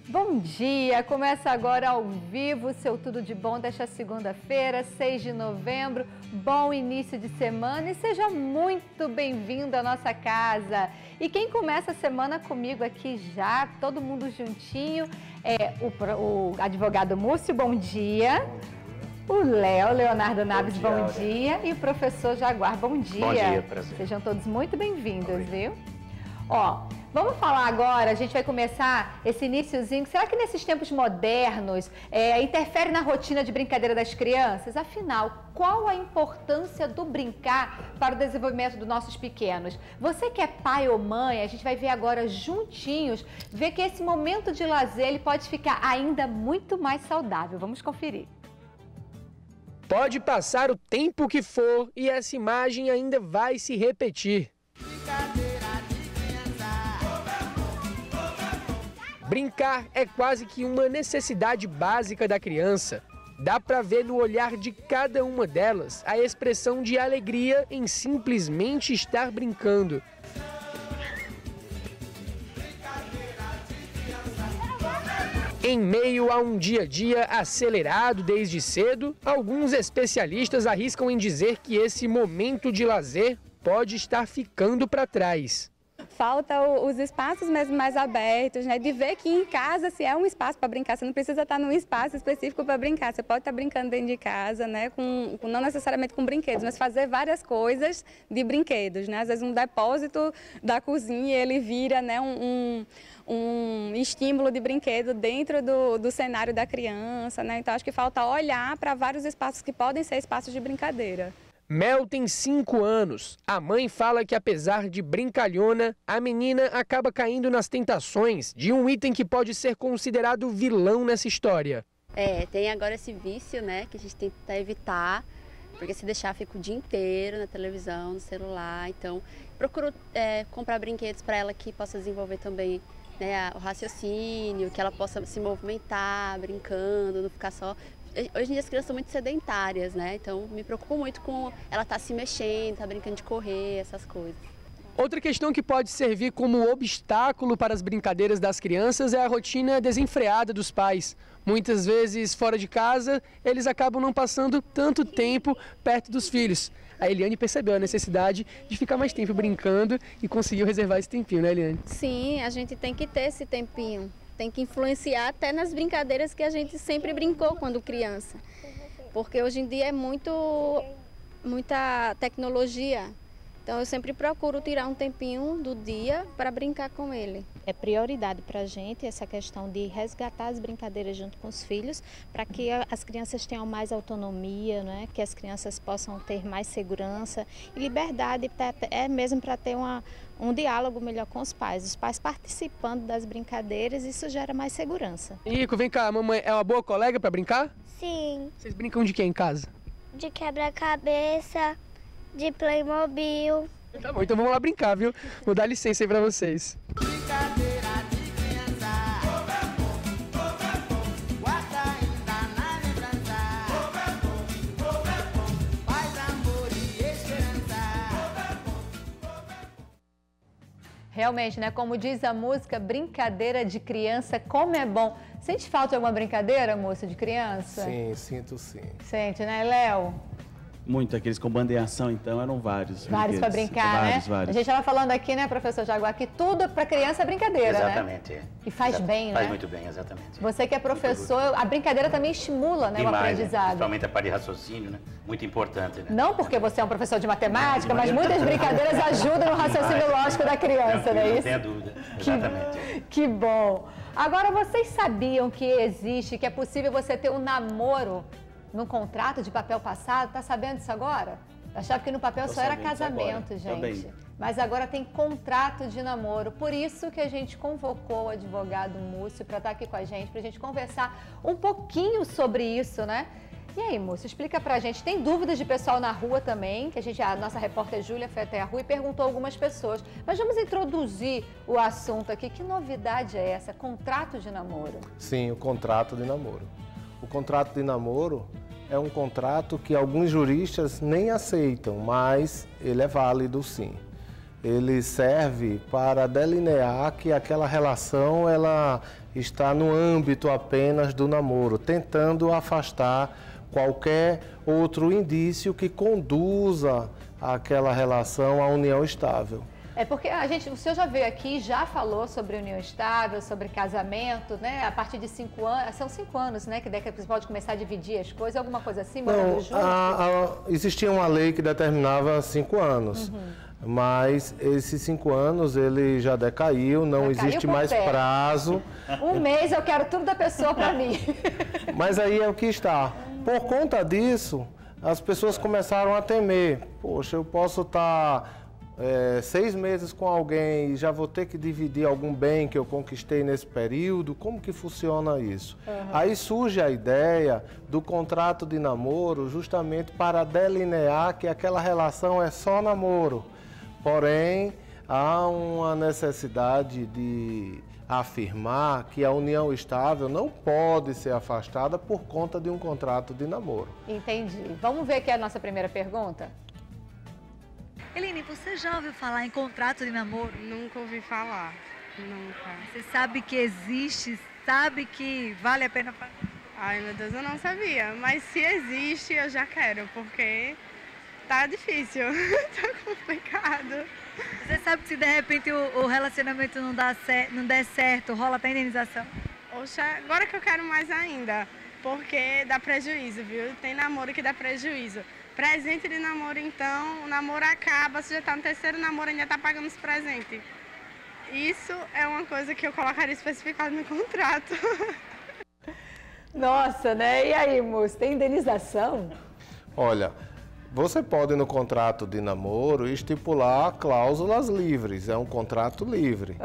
Bom dia! Começa agora ao vivo o seu Tudo de Bom desta segunda-feira, 6 de novembro. Bom início de semana e seja muito bem-vindo à nossa casa. E quem começa a semana comigo aqui já, todo mundo juntinho, é o advogado Múcio, bom dia. O Leonardo Naves, bom dia. E o professor Jaguar, bom dia. Bom dia, prazer. Sejam todos muito bem-vindos, viu? Ó, vamos falar agora, a gente vai começar esse iniciozinho. Será que nesses tempos modernos interfere na rotina de brincadeira das crianças? Afinal, qual a importância do brincar para o desenvolvimento dos nossos pequenos? Você que é pai ou mãe, a gente vai ver agora juntinhos, ver que esse momento de lazer ele pode ficar ainda muito mais saudável. Vamos conferir. Pode passar o tempo que for e essa imagem ainda vai se repetir. Brincar é quase que uma necessidade básica da criança. Dá para ver no olhar de cada uma delas a expressão de alegria em simplesmente estar brincando. Em meio a um dia a dia acelerado desde cedo, alguns especialistas arriscam em dizer que esse momento de lazer pode estar ficando para trás. Falta os espaços mesmo mais abertos, né? De ver que em casa se é um espaço para brincar, você não precisa estar num espaço específico para brincar, você pode estar brincando dentro de casa, né? Não necessariamente com brinquedos, mas fazer várias coisas de brinquedos, né? Às vezes um depósito da cozinha ele vira, né, um estímulo de brinquedo dentro do cenário da criança, né? Então acho que falta olhar para vários espaços que podem ser espaços de brincadeira. Mel tem 5 anos. A mãe fala que apesar de brincalhona, a menina acaba caindo nas tentações de um item que pode ser considerado vilão nessa história. Tem agora esse vício, né, que a gente tenta evitar, porque se deixar fica o dia inteiro na televisão, no celular. Então, procuro comprar brinquedos para ela que possa desenvolver também, né, o raciocínio, que ela possa se movimentar, brincando, não ficar só... Hoje em dia as crianças são muito sedentárias, né? Então me preocupo muito com ela estar se mexendo, estar brincando de correr, essas coisas. Outra questão que pode servir como obstáculo para as brincadeiras das crianças é a rotina desenfreada dos pais. Muitas vezes, fora de casa, eles acabam não passando tanto tempo perto dos filhos. A Eliane percebeu a necessidade de ficar mais tempo brincando e conseguiu reservar esse tempinho, né, Eliane? Sim, a gente tem que ter esse tempinho. Tem que influenciar até nas brincadeiras que a gente sempre brincou quando criança. Porque hoje em dia é muita tecnologia. Então eu sempre procuro tirar um tempinho do dia para brincar com ele. É prioridade para a gente essa questão de resgatar as brincadeiras junto com os filhos, para que as crianças tenham mais autonomia, né? Que as crianças possam ter mais segurança e liberdade, mesmo para ter um diálogo melhor com os pais participando das brincadeiras, isso gera mais segurança. Ico, vem cá, a mamãe é uma boa colega para brincar? Sim. Vocês brincam de quê em casa? De quebra-cabeça, de Playmobil. Tá bom, então vamos lá brincar, viu? Vou dar licença aí para vocês. Realmente, né? Como diz a música, brincadeira de criança, como é bom. Sente falta de alguma brincadeira, moça, de criança? Sim, sinto sim. Sente, né, Léo? Muito, aqueles com bandeação, então, eram vários. Vários para brincar, né? Vários. A gente estava falando aqui, né, professor Jaguar, que tudo para criança é brincadeira, exatamente, né? E faz bem, né? Faz muito bem, exatamente. Você que é professor, a brincadeira também estimula, né, o aprendizado. Principalmente a parte de raciocínio, né? Muito importante, né? Não porque você é um professor de matemática, mas muitas brincadeiras ajudam no raciocínio lógico da criança, não é isso? Não tenha dúvida, exatamente. Que bom. Agora, vocês sabiam que existe, que é possível você ter um namoro num contrato de papel passado? Tá sabendo disso agora? Eu achava que no papel só era casamento, gente. Também. Mas agora tem contrato de namoro. Por isso que a gente convocou o advogado Múcio para estar aqui com a gente, para a gente conversar um pouquinho sobre isso, né? E aí, Múcio, explica pra gente. Tem dúvidas de pessoal na rua também, que a nossa repórter Júlia foi até a rua e perguntou a algumas pessoas. Mas vamos introduzir o assunto aqui. Que novidade é essa? Contrato de namoro? Sim, o contrato de namoro. O contrato de namoro é um contrato que alguns juristas nem aceitam, mas ele é válido sim. ele serve para delinear que aquela relação ela está no âmbito apenas do namoro, tentando afastar qualquer outro indício que conduza aquela relação à união estável. É porque o senhor já veio aqui, já falou sobre união estável, sobre casamento, né? A partir de 5 anos, são 5 anos, né? Que daí você pode começar a dividir as coisas, alguma coisa assim, morando junto? Existia uma lei que determinava 5 anos. Mas esses 5 anos ele já decaiu, não existe mais prazo. Um mês eu quero tudo da pessoa para mim. Mas aí é o que está. Por conta disso, as pessoas começaram a temer. Poxa, eu posso estar 6 meses com alguém e já vou ter que dividir algum bem que eu conquistei nesse período. Como que funciona isso? Aí surge a ideia do contrato de namoro justamente para delinear que aquela relação é só namoro. Porém, há uma necessidade de afirmar que a união estável não pode ser afastada por conta de um contrato de namoro. Entendi. Vamos ver aqui a nossa primeira pergunta? Eline, você já ouviu falar em contrato de namoro? Nunca ouvi falar, nunca. Você sabe que existe, sabe que vale a pena fazer? Ai, meu Deus, eu não sabia. Mas se existe, eu já quero, porque tá difícil, tá complicado. Você sabe que se de repente o relacionamento não der certo, rola até indenização? Oxa, agora que eu quero mais ainda, porque dá prejuízo, viu? Tem namoro que dá prejuízo. Presente de namoro, então, o namoro acaba, você já tá no 3º namoro, ainda tá pagando os presentes. Isso é uma coisa que eu colocaria especificado no contrato. Nossa, né? E aí, moço, tem indenização? Olha, você pode no contrato de namoro estipular cláusulas livres, é um contrato livre.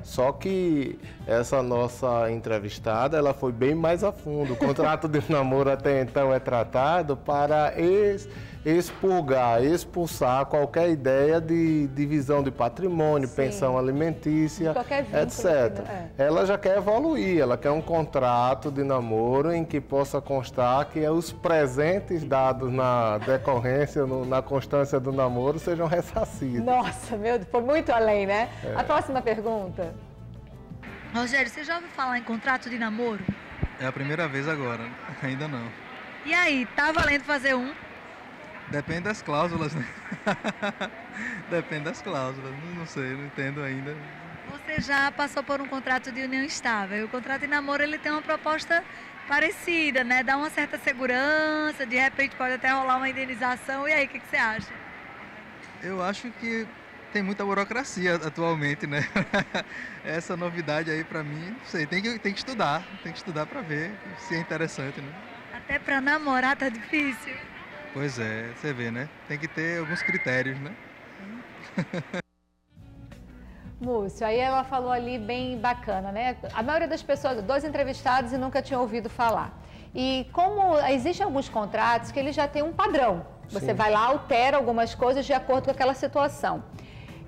Só que essa nossa entrevistada, ela foi bem mais a fundo. O contrato de namoro até então é tratado para expulsar qualquer ideia de divisão de patrimônio, pensão alimentícia, etc. Ela já quer evoluir, ela quer um contrato de namoro em que possa constar que os presentes dados na decorrência, na constância do namoro, sejam ressarcidos. Nossa, meu Deus, foi muito além, né? A próxima pergunta. Rogério, você já ouviu falar em contrato de namoro? É a primeira vez agora, ainda não. E aí, tá valendo fazer um? Depende das cláusulas, né? Depende das cláusulas, não sei, não entendo ainda. Você já passou por um contrato de união estável, e o contrato de namoro ele tem uma proposta parecida, né? Dá uma certa segurança, de repente pode até rolar uma indenização, e aí, o que você acha? Eu acho que tem muita burocracia atualmente, né? Essa novidade aí pra mim, não sei, tem que estudar pra ver se é interessante, né? Até pra namorar tá difícil. Pois é, você vê, né? Tem que ter alguns critérios, né? Múcio, aí ela falou ali bem bacana, né? A maioria das pessoas, 2 entrevistados e nunca tinham ouvido falar. E como existem alguns contratos que eles já têm um padrão. Você vai lá, altera algumas coisas de acordo com aquela situação.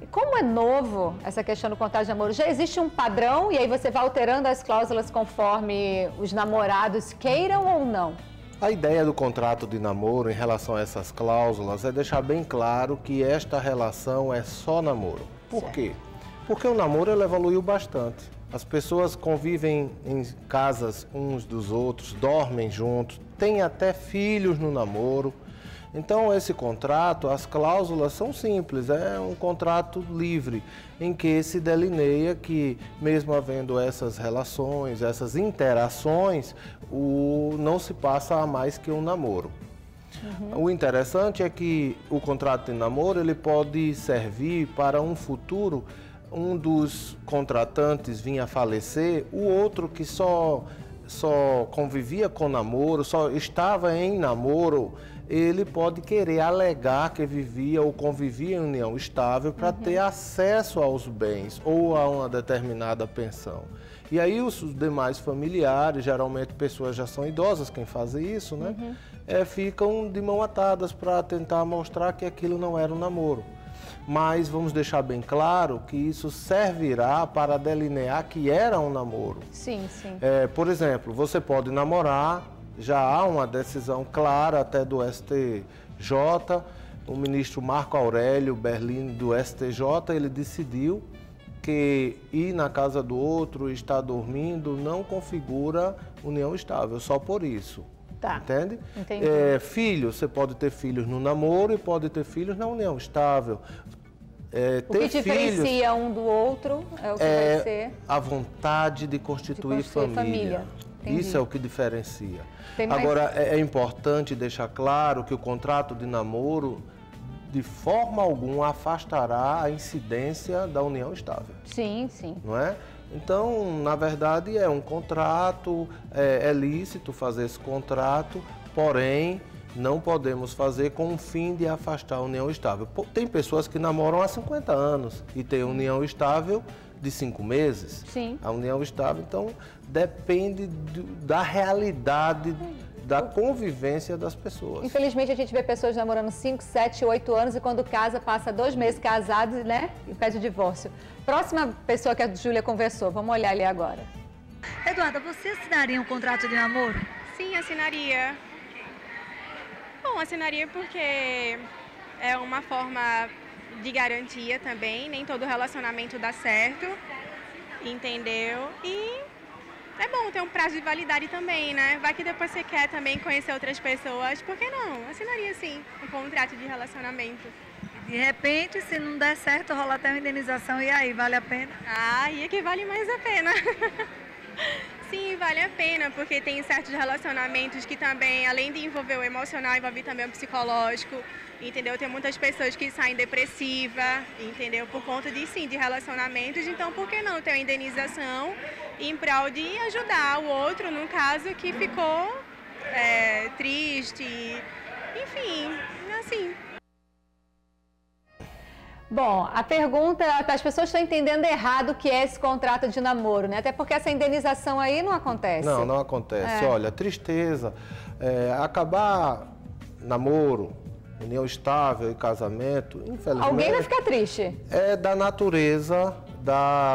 E como é novo essa questão do contrato de namoro, já existe um padrão e aí você vai alterando as cláusulas conforme os namorados queiram ou não? A ideia do contrato de namoro em relação a essas cláusulas é deixar bem claro que esta relação é só namoro. Por quê? Porque o namoro ele evoluiu bastante. As pessoas convivem em casas uns dos outros, dormem juntos, têm até filhos no namoro. Então esse contrato, as cláusulas são simples, é um contrato livre, em que se delineia que mesmo havendo essas relações, essas interações, não se passa a mais que um namoro. O interessante é que o contrato de namoro ele pode servir para um futuro, um dos contratantes vinha a falecer, o outro que só convivia com namoro, só estava em namoro, ele pode querer alegar que vivia ou convivia em união estável para ter acesso aos bens ou a uma determinada pensão. E aí os demais familiares, geralmente pessoas já são idosas, quem faz isso, né? Ficam de mão atadas para tentar mostrar que aquilo não era um namoro. Mas vamos deixar bem claro que isso servirá para delinear que era um namoro. Sim, sim. Por exemplo, você pode namorar, já há uma decisão clara até do STJ, o ministro Marco Aurélio Berlini, do STJ, ele decidiu que ir na casa do outro, estar dormindo, não configura união estável, só por isso. Tá. Entende? Entendi. Filhos, você pode ter filhos no namoro e pode ter filhos na união estável. O que diferencia um do outro é o que vai ser a vontade de constituir família. Isso é o que diferencia. Agora, é importante deixar claro que o contrato de namoro, de forma alguma, afastará a incidência da união estável. Sim, sim. Não é? Então, na verdade, é um contrato, é lícito fazer esse contrato, porém, não podemos fazer com o fim de afastar a união estável. Tem pessoas que namoram há 50 anos e têm união estável de 5 meses. Sim. A união estável, então, depende da realidade da convivência das pessoas. Infelizmente, a gente vê pessoas namorando 5, 7, 8 anos e quando casa, passa 2 meses casados, né? E pede o divórcio. Próxima pessoa que a Júlia conversou, vamos olhar ali agora. Eduarda, você assinaria um contrato de namoro? Sim, assinaria. Bom, assinaria porque é uma forma de garantia também, nem todo relacionamento dá certo, entendeu? E é bom ter um prazo de validade também, né? Vai que depois você quer também conhecer outras pessoas, por que não? Assinaria sim um contrato de relacionamento. De repente, se não der certo, rola até uma indenização e aí, vale a pena? Ah, e é que vale mais a pena. Sim, vale a pena, porque tem certos relacionamentos que também, além de envolver o emocional, envolve também o psicológico, entendeu? Tem muitas pessoas que saem depressivas, entendeu? Por conta de relacionamentos, então por que não ter uma indenização em prol de ajudar o outro, no caso, que ficou triste, enfim, assim. Bom, a pergunta, as pessoas estão entendendo errado o que é esse contrato de namoro, né? Até porque essa indenização aí não acontece. Não acontece. Olha, tristeza, acabar namoro, união estável e casamento, infelizmente... Alguém vai ficar triste. É da natureza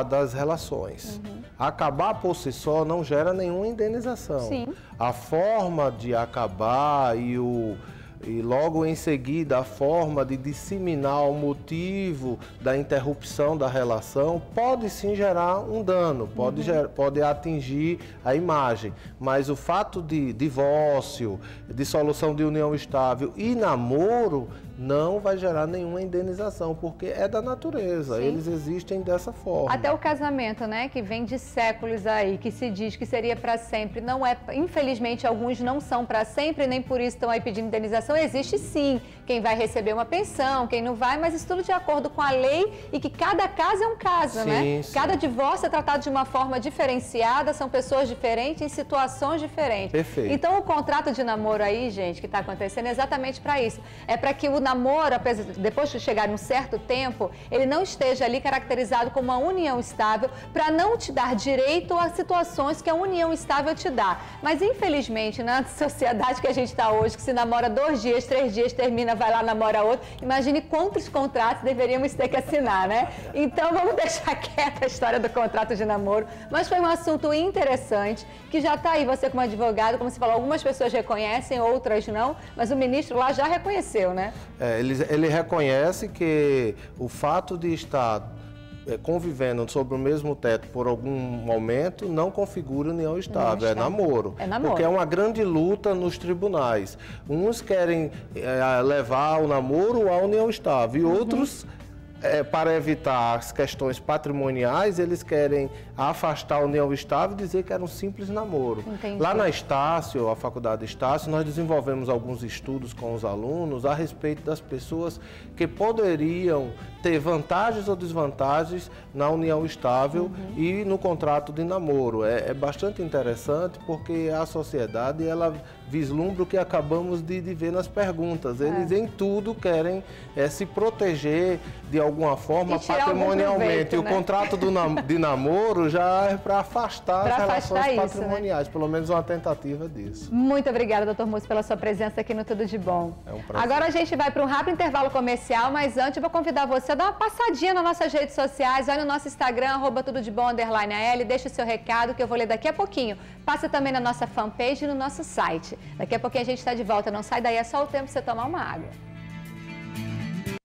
das relações. Acabar por si só não gera nenhuma indenização. Sim. A forma de acabar e logo em seguida a forma de disseminar o motivo da interrupção da relação pode sim gerar um dano, pode atingir a imagem, mas o fato de divórcio, dissolução de união estável e namoro não vai gerar nenhuma indenização, porque é da natureza, sim, eles existem dessa forma. Até o casamento, né, que vem de séculos aí, que se diz que seria para sempre, não é, infelizmente alguns não são para sempre, nem por isso estão aí pedindo indenização, existe sim quem vai receber uma pensão, quem não vai, mas isso tudo de acordo com a lei e que cada caso é um caso, sim, né? Sim. Cada divórcio é tratado de uma forma diferenciada, são pessoas diferentes, em situações diferentes. Perfeito. Então o contrato de namoro aí, gente, que está acontecendo é exatamente para isso, é para que o namoro, depois de chegar num certo tempo, ele não esteja ali caracterizado como uma união estável, para não te dar direito a situações que a união estável te dá. Mas, infelizmente, na sociedade que a gente está hoje, que se namora 2 dias, 3 dias, termina, vai lá, namora outro, imagine quantos contratos deveríamos ter que assinar, né? Então, vamos deixar quieta a história do contrato de namoro, mas foi um assunto interessante, que já está aí, você como advogado, como você falou, algumas pessoas reconhecem, outras não, mas o ministro lá já reconheceu, né? Ele reconhece que o fato de estar convivendo sobre o mesmo teto por algum momento não configura união estável, é namoro. É namoro. Porque é uma grande luta nos tribunais. Uns querem levar o namoro à união estável e outros, para evitar as questões patrimoniais, eles querem afastar a união estável e dizer que era um simples namoro. Entendi. Lá na Estácio, a Faculdade Estácio, nós desenvolvemos alguns estudos com os alunos a respeito das pessoas que poderiam ter vantagens ou desvantagens na união estável e no contrato de namoro. É bastante interessante porque a sociedade, ela vislumbra o que acabamos de ver nas perguntas. Eles em tudo querem se proteger de alguma forma patrimonialmente. Proveito, o contrato de namoro já é para afastar as relações patrimoniais, pelo menos uma tentativa disso. Muito obrigada, doutor Múcio, pela sua presença aqui no Tudo de Bom. É um prazer. Agora a gente vai para um rápido intervalo comercial, mas antes eu vou convidar você a dar uma passadinha nas nossas redes sociais, vai no nosso Instagram, @tudodebom_AL, deixa o seu recado que eu vou ler daqui a pouquinho. Passa também na nossa fanpage e no nosso site. Daqui a pouquinho a gente está de volta, não sai daí, é só o tempo de você tomar uma água.